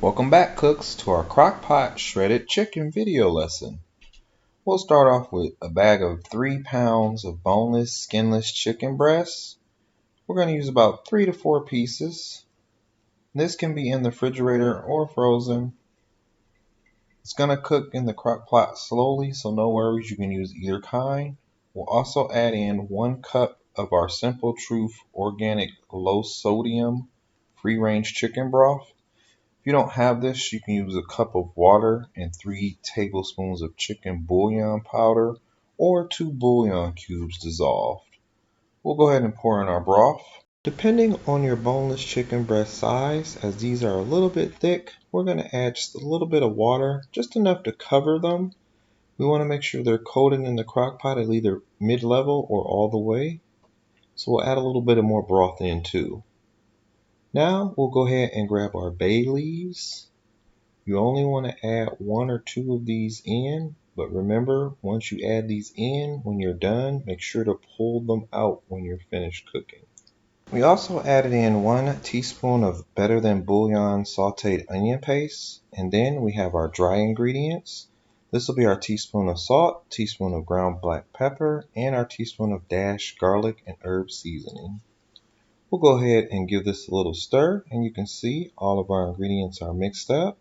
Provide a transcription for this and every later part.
Welcome back, cooks, to our Crockpot shredded chicken video lesson. We'll start off with a bag of 3 pounds of boneless, skinless chicken breasts. We're going to use about 3 to 4 pieces. This can be in the refrigerator or frozen. It's going to cook in the Crockpot slowly, so no worries, you can use either kind. We'll also add in 1 cup of our Simple Truth organic low sodium free range chicken broth. If you don't have this, you can use a cup of water and 3 tablespoons of chicken bouillon powder or 2 bouillon cubes dissolved. We'll go ahead and pour in our broth. Depending on your boneless chicken breast size, as these are a little bit thick, we're going to add just a little bit of water, just enough to cover them. We want to make sure they're coated in the crock pot at either mid-level or all the way. So we'll add a little bit of more broth in too. Now we'll go ahead and grab our bay leaves. You only want to add 1 or 2 of these in, but remember, once you add these in, when you're done, make sure to pull them out when you're finished cooking. We also added in 1 teaspoon of Better Than Bouillon sauteed onion paste, and then we have our dry ingredients. This will be our teaspoon of salt, teaspoon of ground black pepper, and our teaspoon of dashed garlic and herb seasoning. We'll go ahead and give this a little stir, and you can see all of our ingredients are mixed up.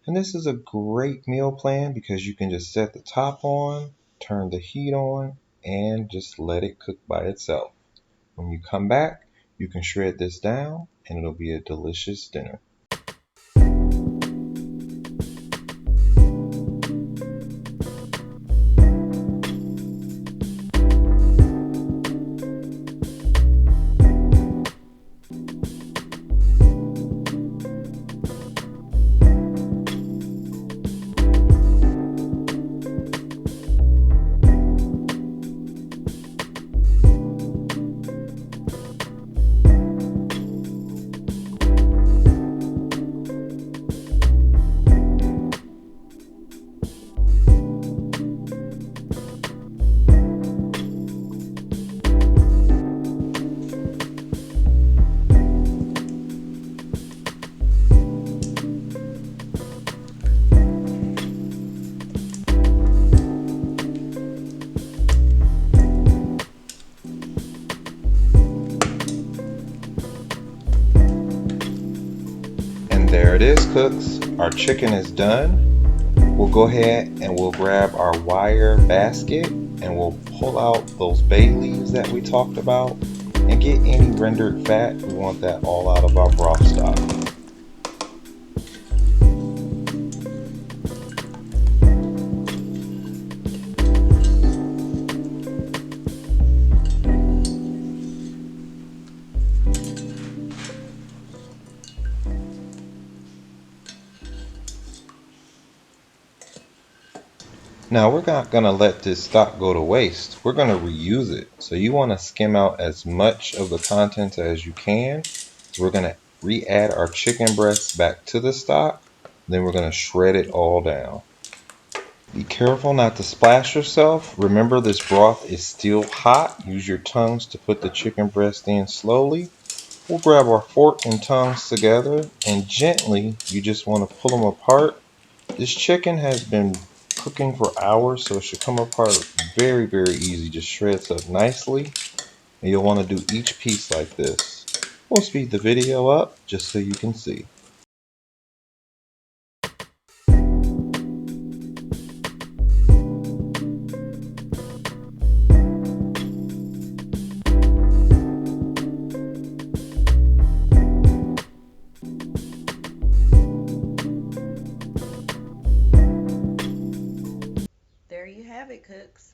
And this is a great meal plan because you can just set the top on, turn the heat on, and just let it cook by itself. When you come back, you can shred this down and it'll be a delicious dinner. And there it is, cooks. Our chicken is done. We'll go ahead and we'll grab our wire basket and we'll pull out those bay leaves that we talked about and get any rendered fat. We want that all out of our broth stock. Now we're not going to let this stock go to waste. We're going to reuse it. So you want to skim out as much of the contents as you can. So we're going to re-add our chicken breasts back to the stock. Then we're going to shred it all down. Be careful not to splash yourself. Remember, this broth is still hot. Use your tongues to put the chicken breast in slowly. We'll grab our fork and tongues together and gently, you just want to pull them apart. This chicken has been cooking for hours, so it should come apart very, very easy. Just shreds up nicely, and you'll want to do each piece like this. We'll speed the video up just so you can see. There you have it, cooks.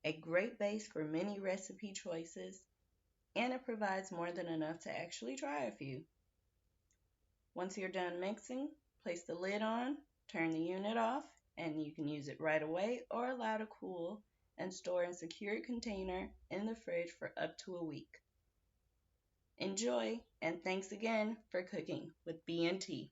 A great base for many recipe choices, and it provides more than enough to actually try a few. Once you're done mixing, place the lid on, turn the unit off, and you can use it right away or allow to cool and store in a secured container in the fridge for up to a week. Enjoy, and thanks again for cooking with B&T.